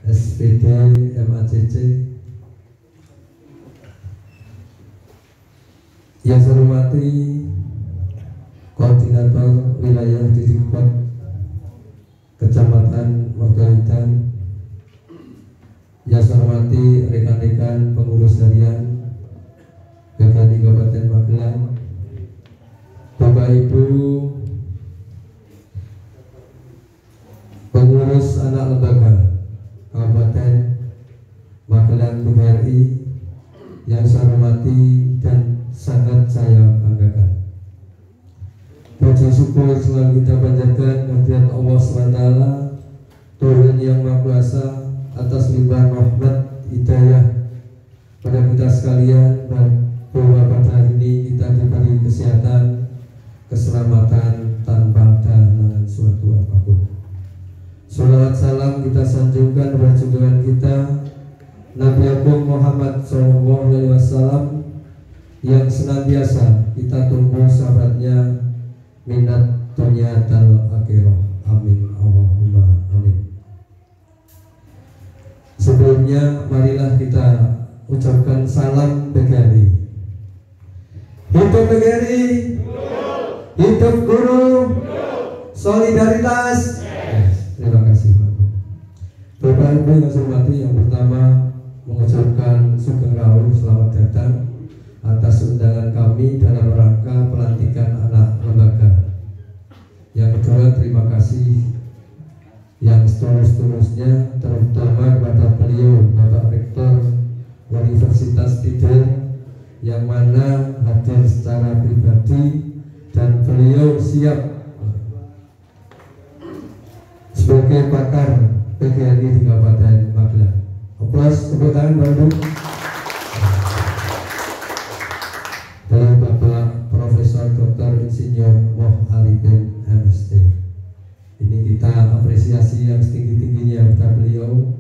SPD MACC yang saya hormati Koordinator Wilayah Didikpot Kecamatan Mertohitan, yang saya hormati rekan-rekan pengurus harian PGRI Kabupaten Magelang, Bapak Ibu pengurus anak lembaga Kabupaten Magelang PGRI yang saya hormati dan sangat saya banggakan. Puji syukur selalu kita panjatkan kehadirat Allah SWT, Tuhan yang Maha Kuasa, atas limpahan rahmat hidayah pada kita sekalian, dan bahwa pada hari ini kita diberi kesehatan, keselamatan tanpa ada halangan suatu apapun. Salawat salam kita sanjungkan kepada junjungan kita Nabi Agung Muhammad SAW yang senantiasa kita tunggu sahabatnya minat dunia dan akhirah. Amin Allahumma amin. Sebelumnya marilah kita ucapkan salam PGRI. Hidup PGRI, hidup guru, solidaritas. Terima kasih Bapak Ibu yang saya hormati. Yang pertama mengucapkan sugeng rawuh selamat datang atas undangan kami dalam rangka pelantikan anak lembaga. Yang kedua, terima kasih yang setulus-tulusnya terutama kepada beliau Bapak Rektor Universitas Tidar, yang mana hadir secara pribadi dan beliau siap sebagai pakar PGRI di Kabupaten Magelang. Aplaus, tepuk tangan baru. Dan Bapak Profesor Dr. Insinyur Moh Arifin MSc. Ini kita apresiasi yang setinggi-tingginya kepada beliau,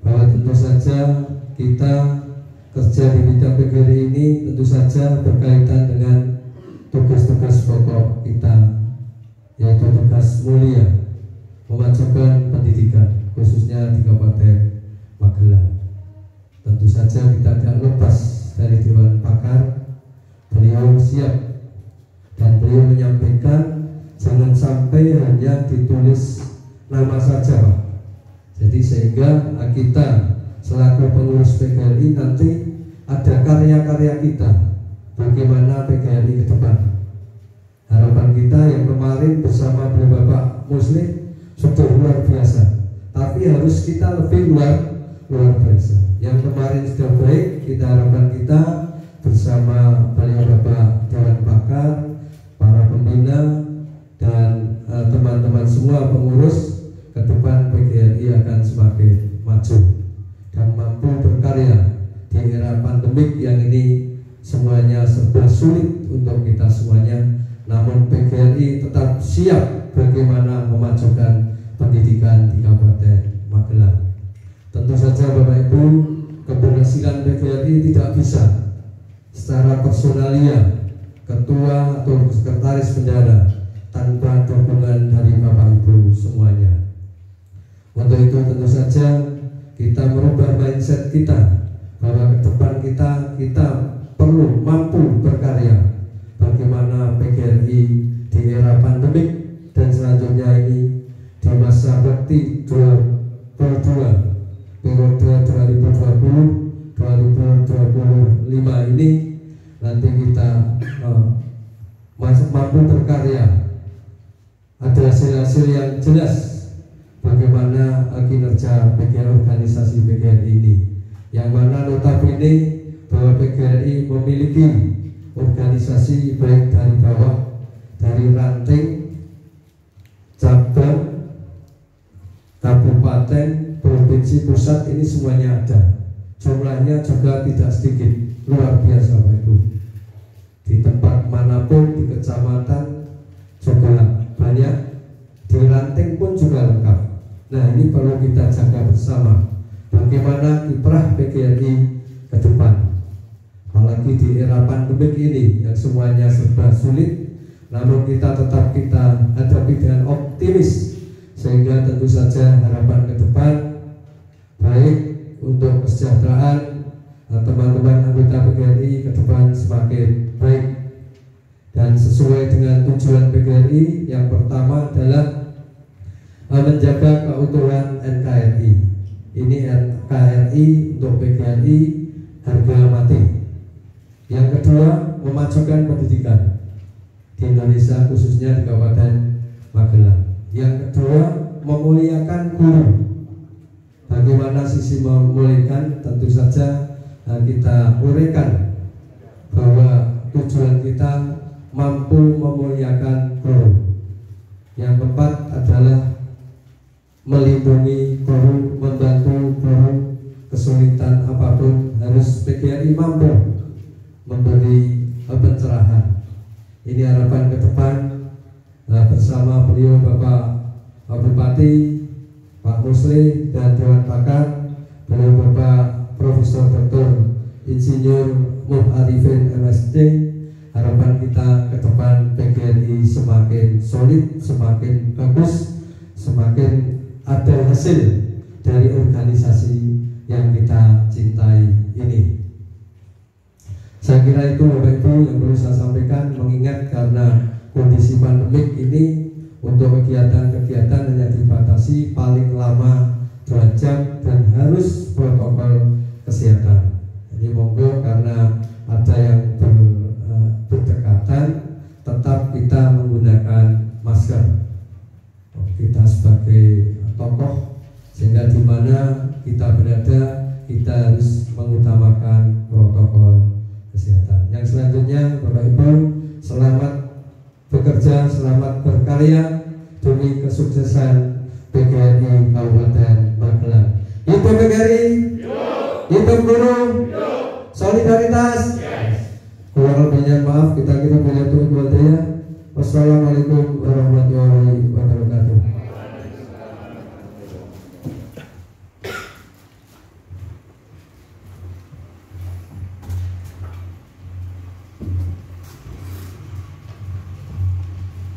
bahwa tentu saja kita kerja di bidang PGRI ini tentu saja berkaitan dengan tugas-tugas pokok kita, yaitu tugas mulia memajukan pendidikan khususnya di Kabupaten Magelang. Tentu saja kita tidak lepas dari Dewan Pakar. Beliau siap dan beliau menyampaikan jangan sampai hanya ditulis nama saja, Pak. Jadi sehingga kita selaku pengurus PGRI nanti ada karya-karya kita bagaimana PGRI ke depan. Harapan kita yang kemarin bersama beliau Bapak Muslim sudah luar biasa, tapi harus kita lebih luar biasa. Yang kemarin sudah baik, kita harapkan kita bersama beliau Bapak Dewan Pakar, para pembina dan teman-teman semua pengurus, ke depan PGRI akan semakin maju dan mampu berkarya di era pandemik yang ini semuanya serba sulit untuk kita semuanya. Namun PGRI tetap siap bagaimana memajukan pendidikan di Kabupaten Magelang. Tentu saja Bapak Ibu, keberhasilan PGRI tidak bisa secara personalia ketua atau sekretaris bendara tanpa dukungan dari Bapak Ibu semuanya. Untuk itu tentu saja kita merubah mindset kita, bahwa ke depan kita perlu mampu berkarya. Bagaimana PGRI di era pandemik dan selanjutnya ini di masa bakti 22 periode 2020-2025 ini nanti kita mampu berkarya, ada hasil-hasil yang jelas bagaimana kinerja PGRI, organisasi PGRI ini, yang mana notabene bahwa PGRI memiliki organisasi baik dari bawah, dari ranting, cabang, kabupaten, provinsi, pusat, ini semuanya ada. Jumlahnya juga tidak sedikit, luar biasa Bapak Ibu. Di tempat manapun, di kecamatan juga banyak, di ranting pun juga lengkap. Nah, ini perlu kita jaga bersama bagaimana kiprah PGRI ke depan. Apalagi di era pandemik ini yang semuanya serba sulit, namun kita tetap hadapi dengan optimis, sehingga tentu saja harapan ke depan baik untuk kesejahteraan teman-teman anggota PGRI ke depan semakin baik dan sesuai dengan tujuan PGRI. Yang pertama adalah menjaga keutuhan NKRI. Ini NKRI untuk PGRI harga mati. Yang kedua, memajukan pendidikan di Indonesia khususnya di Kabupaten Magelang. Yang kedua, memuliakan guru. Bagaimana sisi memuliakan? Tentu saja kita uraikan bahwa tujuan kita mampu memuliakan guru. Yang keempat adalah melindungi guru, membantu guru kesulitan apapun, harus PGRI mampu memberi pencerahan. Ini harapan ke depan bersama beliau Bapak Bupati, Pak Musli dan Dewan Pakar, beliau Bapak Profesor Dr. Insinyur Muh Arifin MSD. Harapan kita ke depan PGRI semakin solid, semakin bagus, semakin ada hasil dari organisasi yang kita cintai ini. Saya kira itu Bapak Ibu yang perlu saya sampaikan, mengingat karena kondisi pandemik ini untuk kegiatan-kegiatan hanya dibatasi paling lama 2 jam dan harus protokol kesehatan. Jadi monggo karena ada yang berdekatan tetap kita menggunakan masker. Kita sebagai tokoh, sehingga di mana kita berada kita harus mengutamakan protokol kesehatan. Yang selanjutnya Bapak Ibu, selamat bekerja, selamat berkarya demi kesuksesan PGRI Kabupaten Magelang. Hidup PGRI, hidup guru, solidaritas. Kurang lebihnya maaf, kita boleh tutup. Wassalamualaikum warahmatullahi wabarakatuh.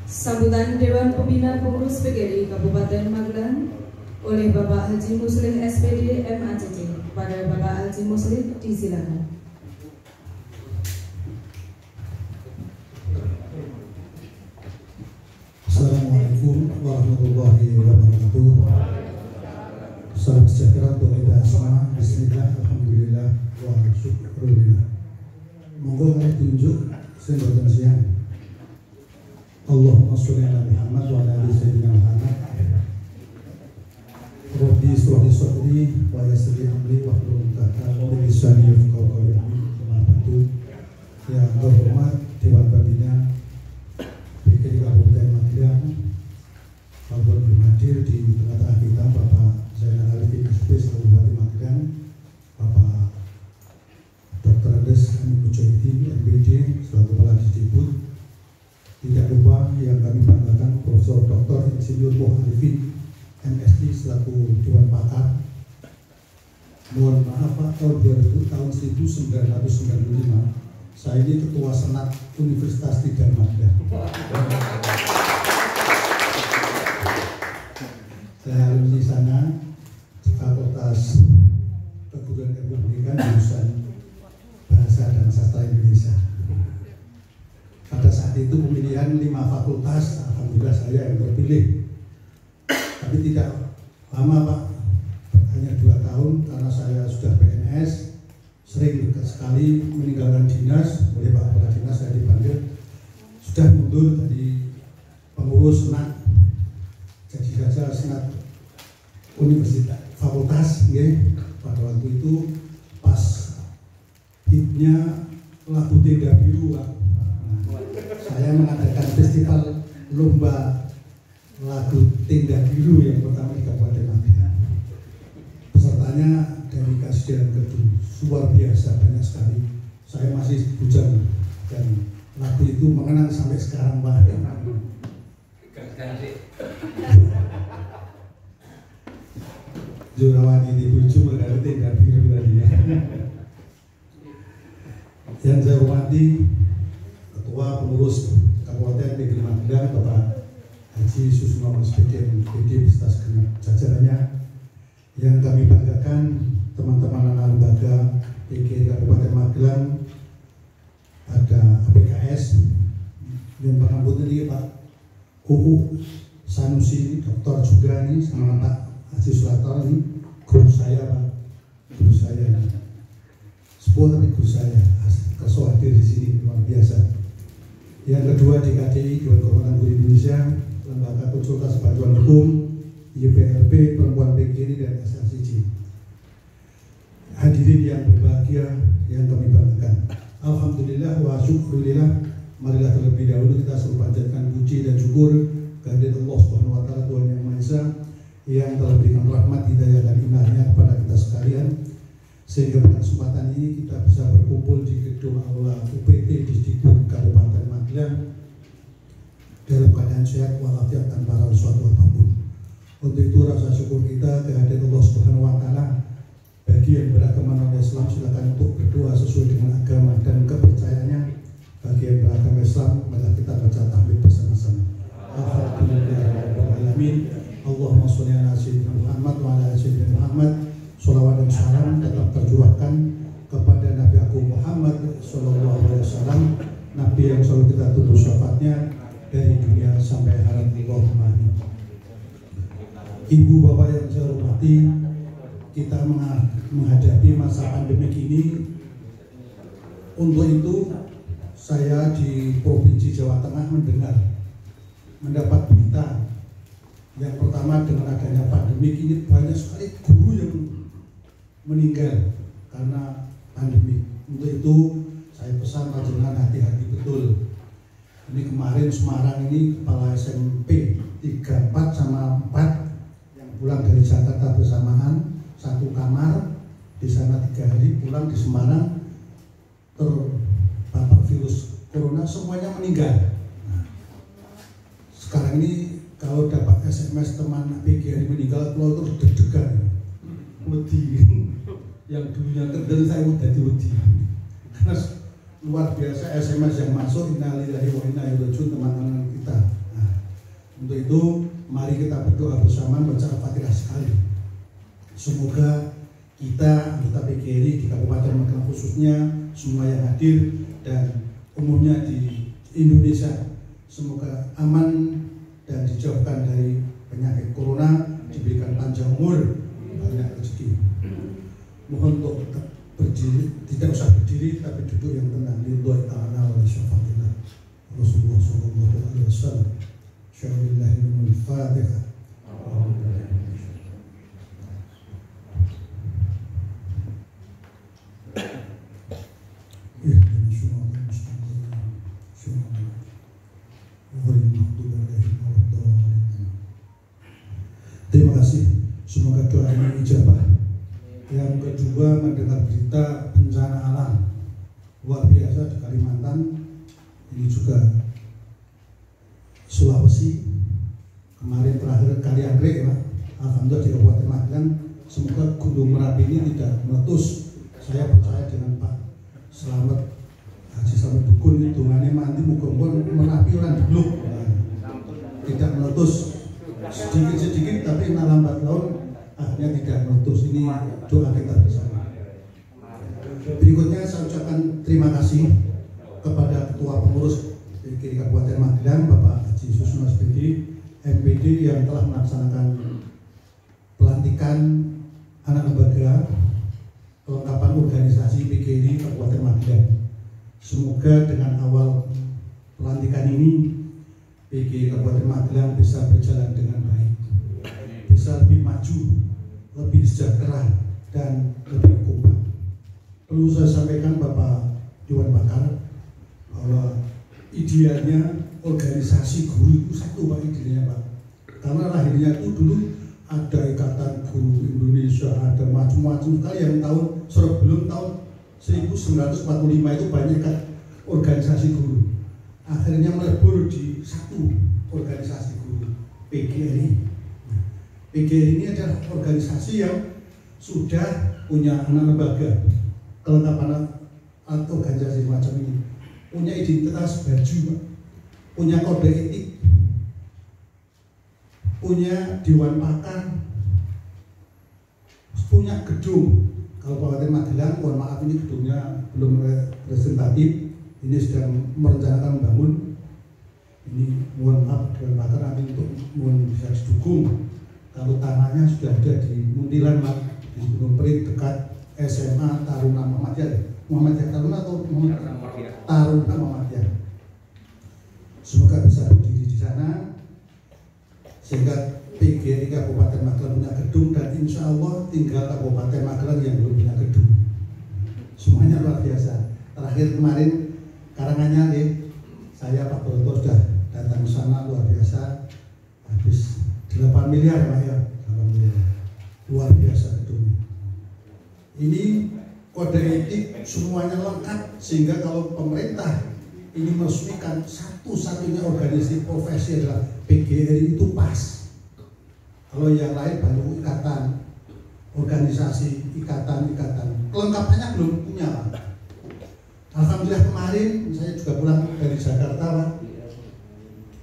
Sambutan Dewan Pembina Pengurus PGRI Kabupaten Magelang oleh Bapak Haji Muslim SPD MACC. Kepada Bapak Haji Muslim disilakan. Assalamualaikum warahmatullahi wabarakatuh. Salam sejahtera untuk kita semua. Bismillah, alhamdulillah, wa syukurillah. Monggo mari tunjuk sing siang. Allahumma sholli ala Muhammad wa ala ali sayyidina Muhammad. Rabbi shrah li sadri wa yassir li amri wahlul 'uqdatam min lisani yafqahu qawli. Yang terhormat Dewan Pembina PGRI Kabupaten Magelang, Bapak berhadir di tengah-tengah kita Bapak Zainal Arifin SP selaku Bupati Magelang, Bapak Dr. Andes Amin Mujahidin MPD selaku Kepala Disdikbud. Tidak lupa yang kami banggakan Profesor Dr. Insinyur Muh Arifin MSD selaku Dewan Pakar. Mohon maaf Pak, tahun 1995 saya ini Ketua Senat Universitas Tidar Magelang. Saya alumni sana, Fakultas Perguruan Ilmu Pendidikan jurusan Bahasa dan Sastra Indonesia. Pada saat itu pemilihan 5 fakultas, alhamdulillah saya yang terpilih. Tapi tidak lama Pak, hanya 2 tahun karena saya sudah PNS, sering sekali meninggalkan dinas. Oleh Pak Kepala Dinas saya dipanggil, sudah mundur dari pengurus senat, jadi saja senat universitas fakultas. Pada waktu itu pas hitnya lagu Tenda Biru Pak. Saya mengadakan festival lomba lagu Tenda Biru yang pertama di Kabupaten Magelang. Pesertanya dari Kasdian Kedung, luar biasa banyak sekali. Saya masih bujang dan lagu itu mengenang sampai sekarang Pak. Jurawani di Buju berkali Tenda Biru tadi ya. Yang saya hormati Ketua Pengurus Kabupaten PGRI Magelang Bapak Haji Susno SPD beserta segenap jajarannya. Yang kami banggakan teman-teman anak lembaga PGRI Kabupaten Magelang, ada APKS yang pengambil ini Pak Sanusi, dokter juga ini, sama Pak Haji Sulatar ini, guru saya Pak, guru saya ini, sepuh tapi guru saya, kerso hadir di sini luar biasa. Yang kedua DKDI, Dewan Kehormatan Guru Indonesia, Lembaga Konsultasi Bantuan Hukum, YPLP, Perempuan PGRI dan SLCJ. Hadirin yang berbahagia yang kami banggakan. Alhamdulillah wa syukurillah. Marilah terlebih dahulu kita selalu panjatkan puji dan syukur kehadirat Allah Subhanahu wa taala, Tuhan yang Maha Esa, yang telah berikan rahmat, hidayah dan inayahnya kepada kita sekalian, sehingga pada kesempatan ini kita bisa berkumpul di gedung aula UPT Disdikbud Kabupaten Magelang dalam keadaan sehat walafiat tanpa ada suatu apapun. Untuk itu rasa syukur kita kehadirat Allah Subhanahu wa taala. Bagi yang beragama non-Islam silakan untuk berdoa sesuai dengan agama dan kepercayaannya. Bagi yang beragama Islam, mari kita baca tahmid bersama-sama. Alhamdulillahirobbilalamin. Allahumma sholli ala sayyidina Muhammad wa ala sayyidina Muhammad. Sholawat dan salam tetap tercurahkan kepada Nabi Agung Muhammad Sallallahu Alaihi Wasallam, Nabi yang selalu kita tunggu syafaatnya dari dunia sampai akhirat. Allahumma amin. Ibu bapak yang saya hormati, kita menghadapi masa pandemi ini. Untuk itu saya di Provinsi Jawa Tengah mendapat berita yang pertama, dengan adanya pandemi ini banyak sekali guru yang meninggal karena pandemi. Untuk itu saya pesan panjenengan hati-hati betul. Ini kemarin Semarang ini kepala SMP 34 sama 4 yang pulang dari Jakarta bersamaan, satu kamar di sana 3 hari, pulang di Semarang terpapar virus corona, semuanya meninggal. Nah, sekarang ini kalau dapat SMS teman PGRI meninggal, keluar terus deg-degan, wedi. Yang dulunya kendel saya udah wedi. Karena luar biasa SMS yang masuk, innalillahi wa inna ilaihi raji'un, teman-teman kita. Nah, untuk itu mari kita berdoa bersama, baca Al-Fatihah sekali. Semoga kita anggota PGRI di Kabupaten Magelang khususnya, semua yang hadir dan umumnya di Indonesia, semoga aman dan dijauhkan dari penyakit corona, diberikan panjang umur, banyak rezeki. Mohon untuk tetap berdiri, tidak usah berdiri tapi duduk yang tenang. Lillahi ta'ala wa syafa'illah Rasulullah sallallahu alaihi wasallam. Sya'ilillahil Fatihah. Terima kasih, semoga doa ini ijabah. Yang kedua, mendengar berita bencana alam luar biasa di Kalimantan, ini juga Sulawesi, kemarin terakhir Kalianggrek, Pak. Alhamdulillah di Kabupaten Magelang, semoga Gunung Merapi ini tidak meletus. Saya percaya dengan Pak Selamat Haji Selamat Dukun itu hanya mati muka-muka Merapi orang diblok, tidak meletus. Sedikit-sedikit tapi lambat laun akhirnya tidak meletus. Ini doa kita bersama. Berikutnya saya ucapkan terima kasih kepada Ketua Pengurus PGRI Kabupaten Magelang, Bapak Haji Susno SPD MPD, yang telah melaksanakan pelantikan anak lembaga kelengkapan organisasi PGRI Kabupaten Magelang. Semoga dengan awal pelantikan ini PGRI Kabupaten Magelang bisa berjalan dengan baik, bisa lebih maju, lebih sejahtera dan lebih kompak. Perlu saya sampaikan Bapak Dewan Pakar bahwa idealnya organisasi guru itu satu Pak, idealnya Pak. Karena lahirnya itu dulu ada Ikatan Guru Indonesia, ada macam-macam sekali yang sebelum tahun 1945 itu banyak kan organisasi guru. Akhirnya melebur di satu organisasi guru, PGRI. PGRI ini adalah organisasi yang sudah punya anak lembaga, kelengkapan atau organisasi macam ini, punya identitas baju, punya kode etik, punya dewan pakar, punya gedung. Kalau Kabupaten Magelang, mohon maaf ini gedungnya belum representatif, ini sedang merencanakan membangun. Ini mohon maaf dewan pakar nanti untuk mohon bisa didukung. Kalau tanahnya sudah ada di Muntilan, di Gunung Pring dekat SMA Taruna Muhammadiyah Taruna atau Taruna Muhammadiyah. Semoga bisa berdiri di sana sehingga PGRI Kabupaten Magelang punya gedung, dan insya Allah tinggal Kabupaten Magelang yang belum punya gedung. Semuanya luar biasa. Terakhir kemarin Karanganyar, saya Pak Broto sudah datang ke sana, luar biasa. Habis 8 miliar Pak ya, 8 miliar. Luar biasa gedungnya. Ini kode etik semuanya lengkap sehingga kalau pemerintah ini meresmikan satu-satunya organisasi profesi adalah PGRI itu pas. Kalau yang lain baru ikatan, organisasi, ikatan. Kelengkapannya belum punya Pak. Alhamdulillah kemarin saya juga pulang dari Jakarta Pak.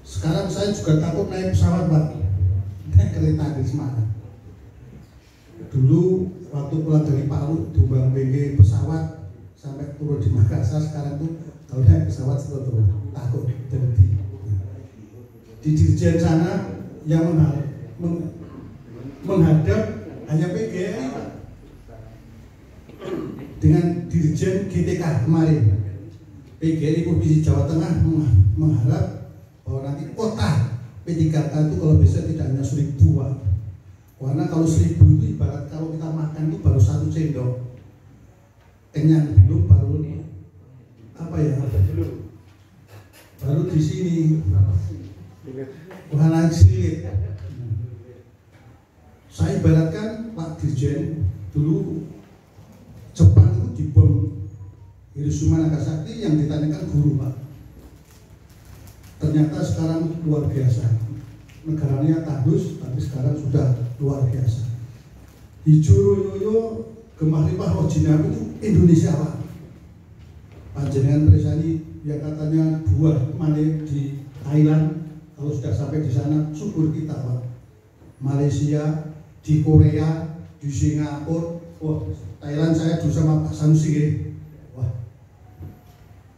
Sekarang saya juga takut naik pesawat Pak. Naik kereta di Semarang. Dulu waktu pulang dari Palu diumbang BG pesawat sampai turun di Makassar, sekarang tuh kalau naik pesawat selalu takut berhenti. Di dirjen sana yang menghadap hanya PGRI Pak. Dengan dirjen GTK kemarin, PGRI Provinsi Jawa Tengah mengharap bahwa nanti kota P3K itu kalau bisa tidak hanya 1.000 Pak. Karena kalau 1.000 itu ibarat kalau kita makan itu baru 1 sendok. Kenyang belum baru apa ya? Baru di sini. Bukan lagi silit. Saya ibaratkan Pak Dirjen dulu Jepang itu dibom Hiroshima Nagasaki yang ditanyakan guru Pak. Ternyata sekarang luar biasa. Negaranya tandus, tapi sekarang sudah luar biasa. Hijuroyoyo Gemah-Lipah Rojinami itu Indonesia Pak. Panjenengan Presani yang katanya buah mane di Thailand, kalau sudah sampai di sana syukur kita Pak. Malaysia, di Korea, di Singapura, wah Thailand saya dulu sama Pak Sanusi, wah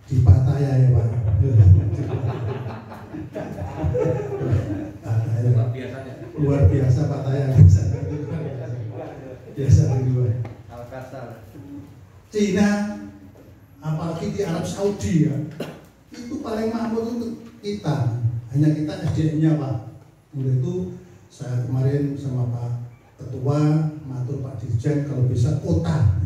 di Pattaya ya Pak. Luar biasa Pattaya, biasa luar. Cina, apalagi di Arab Saudi ya, itu paling makmur untuk kita. Hanya kita SDM-nya Pak. Mulai itu saya kemarin sama Pak Ketua matur Pak Dirjen kalau bisa kota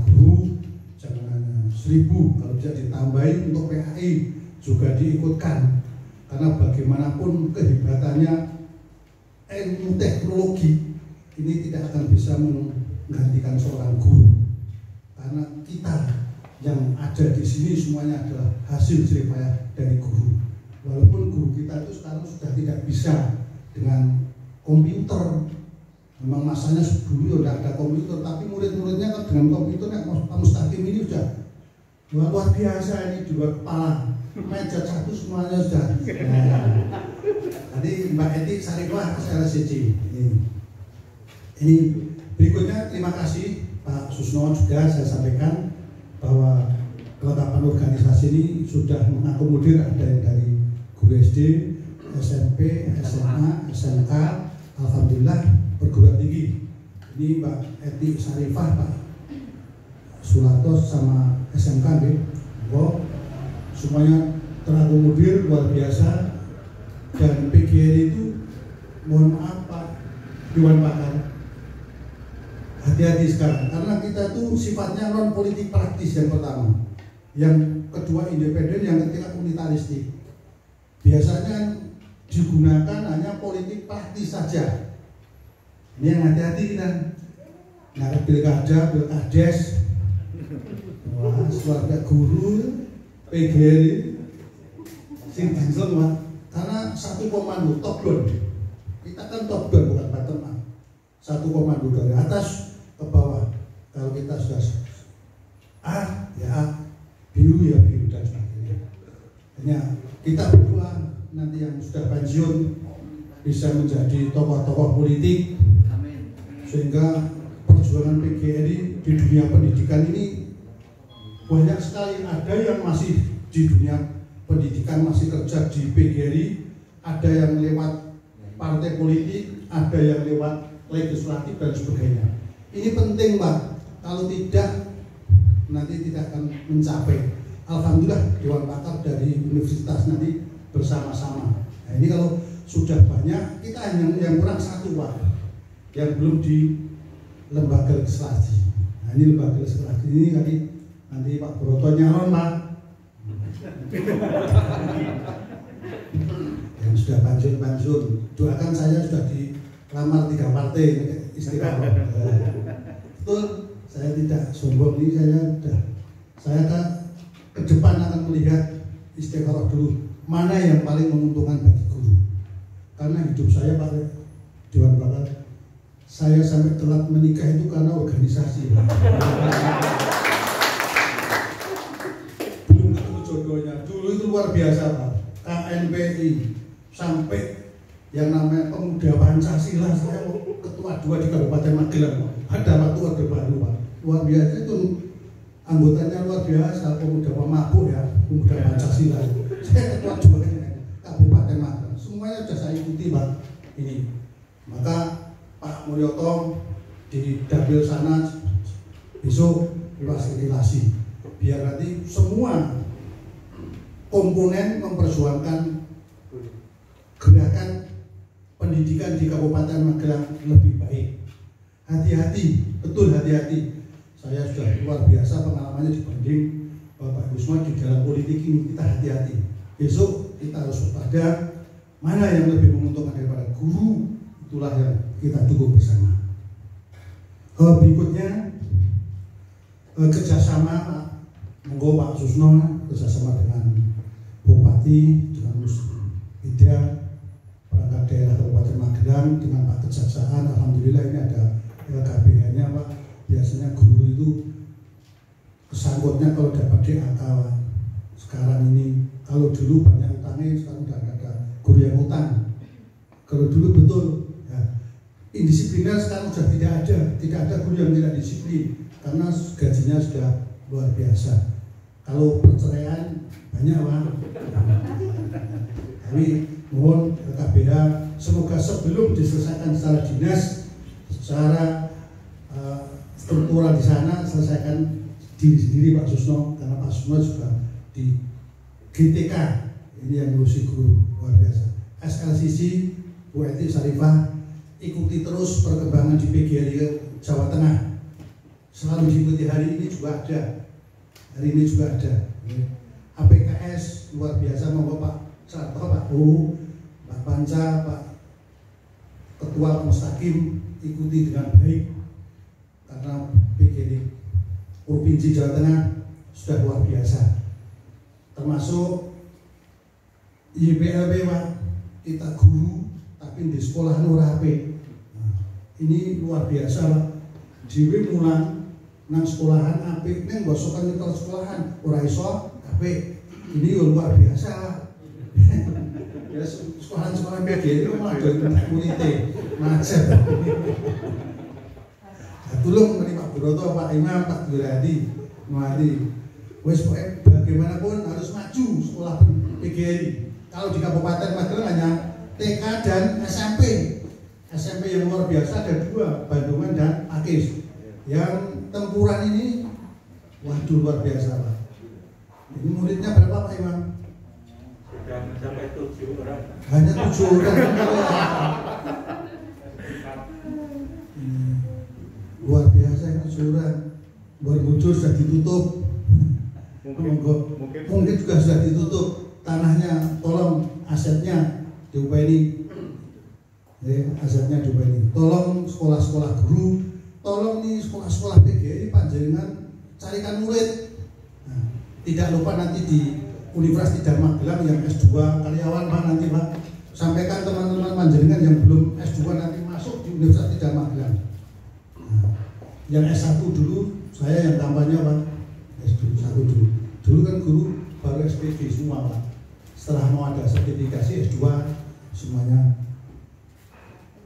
guru jangan hanya 1.000, kalau bisa ditambahin untuk PAI juga diikutkan, karena bagaimanapun kehebatannya ilmu teknologi ini tidak akan bisa menggantikan seorang guru, karena kita yang ada di sini semuanya adalah hasil jeripaya dari guru. Walaupun guru kita itu sekarang sudah tidak bisa dengan komputer, memang masanya dulu sudah ada komputer, tapi murid-muridnya kan dengan komputernya Pak Mustaqim ini sudah luar biasa, ini dua kepala, meja satu semuanya sudah. Tadi Mbak Eti Sarifah SLCC. Ini berikutnya terima kasih Pak Susno juga saya sampaikan bahwa kelengkapan organisasi ini sudah mengakomodir ada yang dari guru SD, SMP, SMA, SMK, alhamdulillah perguruan tinggi. Ini Mbak Eti Sarifah, Pak Sulatos sama SMK nih, semuanya terakomodir luar biasa. Dan PGRI itu mohon maaf Pak Dewan Pakar, hati-hati sekarang karena kita tuh sifatnya non politik praktis yang pertama, yang kedua independen, yang ketiga unitaristik. Biasanya digunakan hanya politik praktis saja. Ini yang hati-hati kita. Nah, pilkada, pilkades, wah, keluarga guru, PGRI, sing dingsel Pak. Karena satu komando top down, kita kan top down bukan bottom up. Satu komando dari atas ke bawah. Kalau kita sudah A ya A, biru ya biru dan sebagainya. Hanya kita berdua nanti yang sudah pensiun bisa menjadi tokoh-tokoh politik. Sehingga perjuangan PGRI di dunia pendidikan ini banyak sekali. Ada yang masih di dunia pendidikan masih kerja di PGRI, ada yang lewat partai politik, ada yang lewat legislatif dan sebagainya. Ini penting Pak, kalau tidak nanti tidak akan mencapai. Alhamdulillah Dewan Pakar dari universitas nanti bersama-sama. Nah ini kalau sudah banyak, kita hanya yang kurang satu Pak, yang belum di lembaga legislasi. Nah ini lembaga legislasi ini nanti Pak Broto nyalon Pak, yang sudah pensiun, doakan saya sudah dilamar 3 partai istiqomah. Betul, saya tidak sombong ini, saya ke depan akan melihat istiqomah dulu mana yang paling menguntungkan bagi guru. Karena hidup saya Pak Dewan Pakar, saya sampai telat menikah itu karena organisasi. Belum ketemu jodohnya. Dulu itu luar biasa Pak. KNPI sampai yang namanya pemuda Pancasila, saya ketua 2 di Kabupaten Magelang. Ada waktu Orde Baru Pak. Luar biasa itu, anggotanya luar biasa, pemuda pemabuk ya, pemuda Pancasila. Saya ketua 2 Kabupaten Magelang. Semuanya sudah saya ikuti Pak. Ini. Maka Pak Mulyoto di dapil sana besok fasilitasi biar nanti semua komponen memperjuangkan gerakan pendidikan di Kabupaten Magelang lebih baik. Hati-hati, betul hati-hati. Saya sudah luar biasa pengalamannya dibanding Bapak Gusman di dalam politik ini. Kita hati-hati. Besok kita harus waspada mana yang lebih menguntungkan daripada guru. Itulah yang kita dukung bersama. Berikutnya kerjasama Pak, monggo Pak Susno kerjasama dengan Bupati, dengan Musbida, perangkat daerah Kabupaten Magelang, dengan Pak Kejaksaan. Alhamdulillah ini ada LKPH-nya Pak. Biasanya guru itu kesangkutnya kalau dapat DAK Pak. Sekarang ini kalau dulu banyak utangnya, sekarang udah ada guru yang utang. Kalau dulu betul indisipliner, sekarang sudah tidak ada guru yang tidak disiplin karena gajinya sudah luar biasa. Kalau perceraian banyak Pak. Kami mohon LKPH semoga sebelum diselesaikan secara dinas, secara struktural di sana, selesaikan diri sendiri Pak Susno, karena Pak Susno juga di GTK ini yang ngurusi guru luar biasa. SLCC Bu Eti Sarifah, ikuti terus perkembangan di PGRI Jawa Tengah. Selalu diikuti, hari ini juga ada. Hari ini juga ada. APKS luar biasa, monggo Pak Sarto, Pak U, Pak Panca, Pak Ketua Mustaqim, ikuti dengan baik. Karena PGRI Provinsi Jawa Tengah sudah luar biasa. Termasuk YPLB Pak, kita guru tapi di sekolah ora HP. Ini luar biasa Pak. Dhewe mulang nang sekolahan apik, ning bosokan nyetel sekolahan ora iso apik. Ini luar biasa. Ya sekolahan-sekolahan PGRI itu malah ada kulite macet. Tolong dari Pak Broto, Pak Imam, Pak Duradi, mari. Wes bagaimanapun harus maju sekolah PGRI. Kalau di Kabupaten Magelang hanya TK dan SMP. SMP yang luar biasa ada 2, Bandungan dan Pakis. Yang tempuran ini, waduh luar biasa Pak. Ini muridnya berapa Pak Imam? Sudah mencapai 7 orang. Hanya 7 orang. Luar biasa yang 7 orang. Borobudur sudah ditutup. Mungkin juga sudah ditutup tanahnya. Tolong asetnya diupeni. Asetnya diupeni. Tolong sekolah-sekolah guru. Tolong nih sekolah-sekolah PGRI panjenengan carikan murid. Nah, tidak lupa nanti di Universitas Tidar Magelang yang S2 karyawan Pak nanti Pak. Sampaikan teman-teman panjenengan yang belum S2 nanti masuk di Universitas Tidar Magelang. Nah, yang S1 dulu saya yang kampanye Pak. S1 dulu. Dulu kan guru baru SPG semua Pak. Setelah mau ada sertifikasi S2 semuanya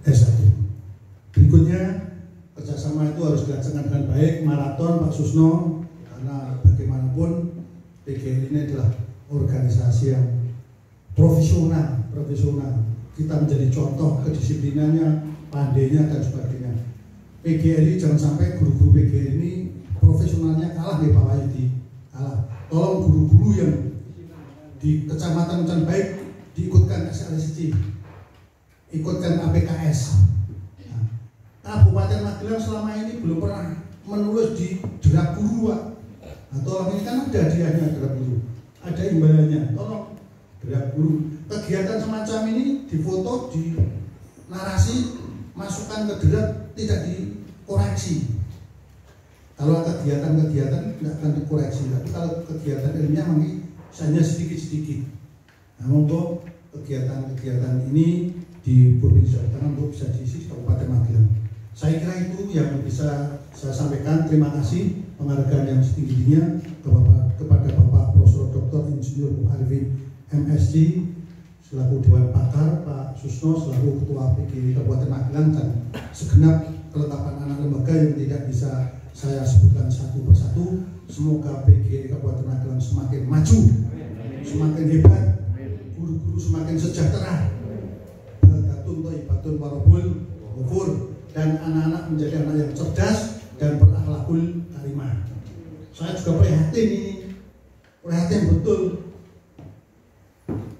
S1. Berikutnya, kerjasama itu harus dilaksanakan dengan baik. Maraton Pak Susno, karena bagaimanapun PGRI ini adalah organisasi yang profesional. Kita menjadi contoh kedisiplinannya, pandainya dan sebagainya. PGRI jangan sampai guru-guru PGRI ini profesionalnya kalah nih Pak Wahyudi, kalah. Tolong guru-guru yang di kecamatan baik diikutkan SLSC, ikutkan APKS. Nah, Kabupaten Magelang selama ini belum pernah menulis di derap guru, Pak. Atau ini kan ada hadiahnya derap guru, ada imbalannya. Tolong derap guru. Kegiatan semacam ini difoto, di narasi, masukkan ke derap, tidak dikoreksi. Kalau kegiatan-kegiatan tidak akan dikoreksi, tapi kalau kegiatan ilmiah hanya sedikit-sedikit. Nah, untuk kegiatan-kegiatan ini di Provinsi Jawa Tengah untuk bisa diisi di Kabupaten Magelang. Saya kira itu yang bisa saya sampaikan. Terima kasih penghargaan yang setinggi-tingginya kepada Bapak Profesor Dr. Insinyur Arifin MSc selaku Dewan Pakar, Pak Susno selaku Ketua PGRI Kabupaten Magelang, dan segenap kelengkapan anak lembaga yang tidak bisa saya sebutkan satu persatu. Semoga PGRI Kabupaten Magelang semakin maju, semakin hebat, guru-guru semakin sejahtera, bagatun thayyibatun warabul ghafur, dan anak-anak menjadi anak yang cerdas dan berakhlakul karimah. Saya juga prihatin betul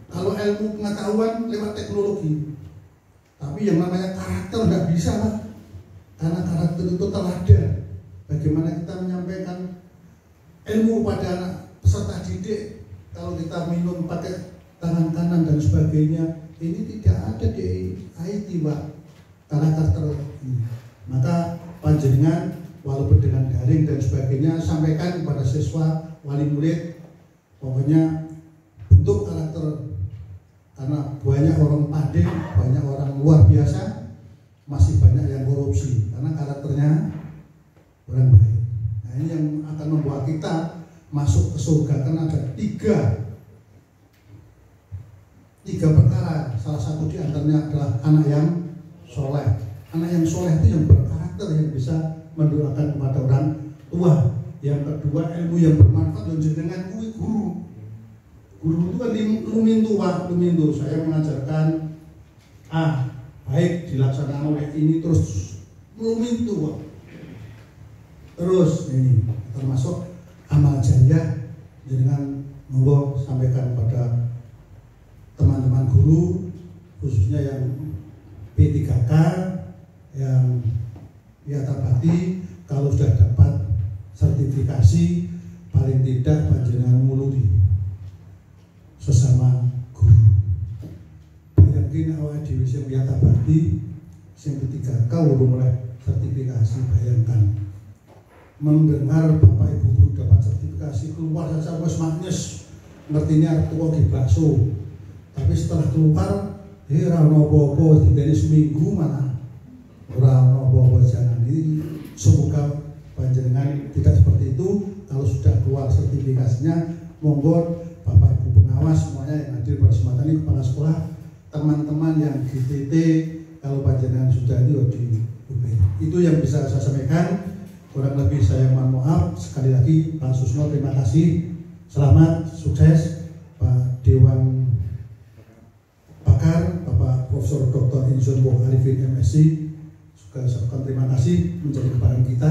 kalau ilmu pengetahuan lewat teknologi, tapi yang namanya karakter nggak bisa, Pak. Karena karakter itu teladan. Bagaimana kita menyampaikan ilmu pada anak peserta didik. Kalau kita minum pakai tangan kanan dan sebagainya, ini tidak ada di IT, Pak, karakter ini. Maka panjenengan walaupun dengan daring dan sebagainya, sampaikan kepada siswa, wali murid, pokoknya bentuk karakter. Karena banyak orang pandai, banyak orang luar biasa, masih banyak yang korupsi karena karakternya orang baik. Nah, ini yang akan membawa kita masuk ke surga, karena ada tiga perkara. Salah satu di antaranya adalah anak yang soleh. Anak yang soleh itu yang berkarakter, yang bisa mendoakan kepada orang tua. Yang kedua, ilmu yang bermanfaat. Dan dengan guru itu kan lumintu. Saya mengajarkan baik dilaksanakan oleh ini, terus lumintu. Terus ini termasuk amal jariah. Dengan monggo sampaikan pada teman-teman guru, khususnya yang P3K, yang Wiyata Bakti, kalau sudah dapat sertifikasi, paling tidak panjenengan nguluri sesama guru. Bayangin awal dewi sing Wiyata Bakti, sing P3K urung oleh sertifikasi. Bayangkan mendengar Bapak Ibu guru dapat sertifikasi, keluar saja wes magnes, ngertinya tua di bakso. Tapi setelah keluar, rano apa-apa, diberi seminggu mana rano apa-apa. Jangan ini. Semoga panjenengan tidak seperti itu. Kalau sudah keluar sertifikasinya, monggo Bapak Ibu pengawas semuanya yang hadir pada kesempatan ini, kepala sekolah, teman-teman yang GTT, kalau panjenengan sudah di UB. Itu yang bisa saya sampaikan. Kurang lebih saya mohon maaf. Sekali lagi Pak Susno, terima kasih. Selamat, sukses. Pak Dewan Pakar, Bapak Profesor Dr. Insinyur Arifin MSc, juga saya ucapkan terima kasih menjadi kebanggaan kita.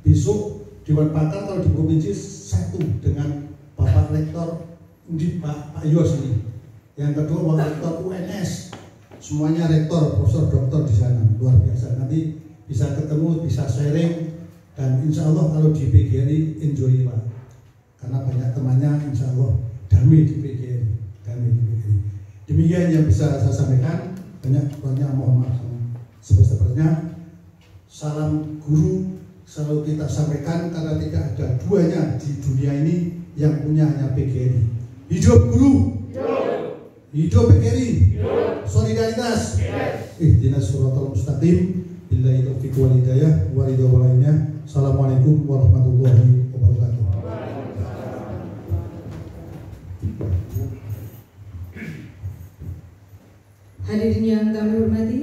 Besok Dewan Pakar kalau di provinsi satu dengan Bapak Rektor di Pak Yos ini. Yang kedua Bapak Rektor UNS, semuanya rektor, profesor, doktor di sana, luar biasa. Nanti bisa ketemu, bisa sharing, dan insya Allah kalau di PGRI enjoy, Pak, karena banyak temannya, insya Allah damai di PGRI, damai di PGRI. Demikian yang bisa saya sampaikan. Banyak kurangnya mohon maaf sebesar-besarnya. Salam guru selalu kita sampaikan, karena tidak ada duanya di dunia ini, yang punya hanya PGRI. Hidup guru, hidup PGRI, solidaritas. Ihdinas siratal mustaqim. Billahi taufiq wal hidayah wa ridha wal ainah. Assalamualaikum warahmatullahi wabarakatuh. Hadirin yang kami hormati,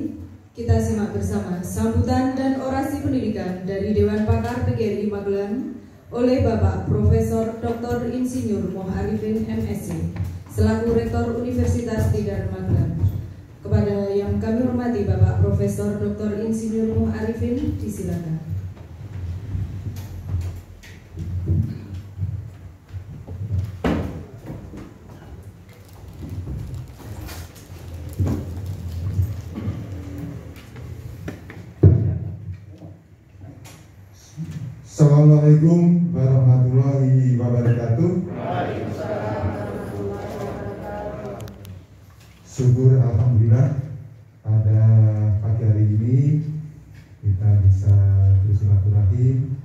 Kita simak bersama sambutan dan orasi pendidikan dari Dewan Pakar PGRI Magelang oleh Bapak Profesor Dr. Insinyur Moh Arifin MSc selaku Rektor Universitas Tidar Magelang. Kepada yang kami hormati Bapak Profesor Dr. Insinyur Moh Arifin, disilakan. Assalamualaikum warahmatullahi wabarakatuh. Syukur alhamdulillah pada pagi hari ini kita bisa bersilaturahim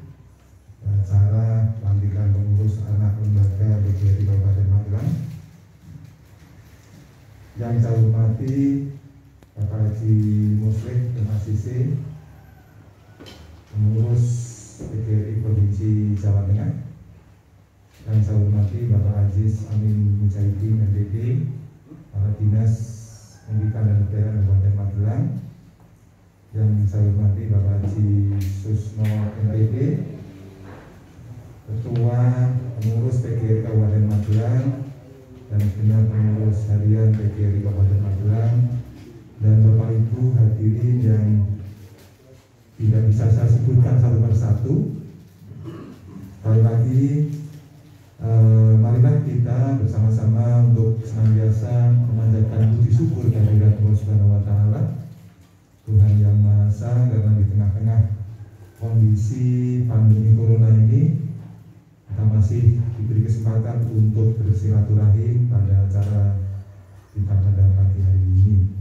acara pelantikan pengurus anak lembaga PGRI Kabupaten Magelang. Yang saya hormati Bapak Haji Muslim MACC, pengurus PGRI Provinsi Jawa Tengah. Yang saya hormati Bapak Aziz Amin Mujahidin MPD, para dinas pendidikan dan kebudayaan Kabupaten Magelang. Yang saya hormati Bapak Haji Susno MPD, Ketua Pengurus PGRI Kabupaten Magelang, dan segenap pengurus harian PGRI Kabupaten Magelang, dan Bapak Ibu hadirin yang tidak bisa saya sebutkan satu persatu. Sekali lagi, marilah kita bersama-sama untuk senantiasa memanjatkan puji syukur kehadirat Allah Subhanahu wa Ta'ala, Tuhan Yang Maha Esa, karena di tengah-tengah kondisi pandemi corona ini kita masih diberi kesempatan untuk bersilaturahim pada acara kita pada pagi hari ini.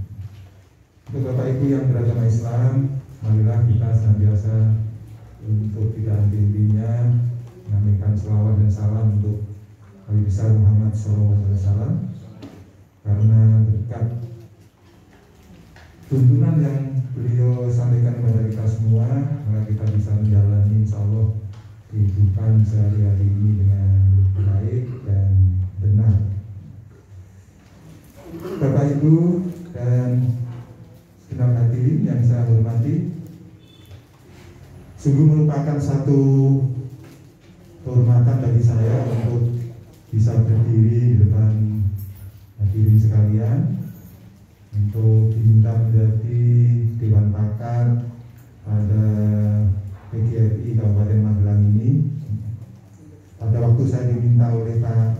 Untuk Bapak Ibu yang beragama Islam, marilah kita senantiasa untuk tidak henti-hentinya menyampaikan selawat dan salam untuk Nabi besar Muhammad SAW, karena berkat tuntunan yang beliau sampaikan kepada kita semua, maka kita bisa menjalani insya Allah kehidupan sehari-hari ini dengan baik dan benar. Bapak Ibu dan segenap hadirin yang saya hormati, sungguh merupakan satu kehormatan bagi saya untuk bisa berdiri di depan hadirin sekalian untuk diminta menjadi Dewan Pakar pada PGRI Kabupaten Magelang ini. Pada waktu saya diminta oleh Pak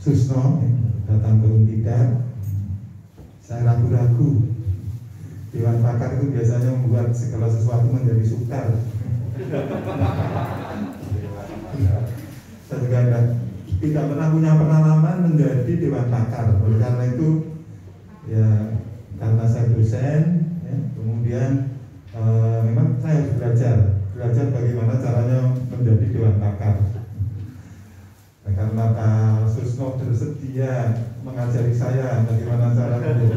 Susno datang ke Untidar, saya ragu-ragu. Dewan Pakar itu biasanya membuat segala sesuatu menjadi sukar. Saya juga tidak pernah punya pengalaman menjadi Dewan Pakar. Oleh karena itu, ya karena saya dosen, ya, kemudian memang saya harus belajar bagaimana caranya menjadi Dewan Pakar. Nah, karena Pak Susno bersedia mengajari saya bagaimana cara menjadi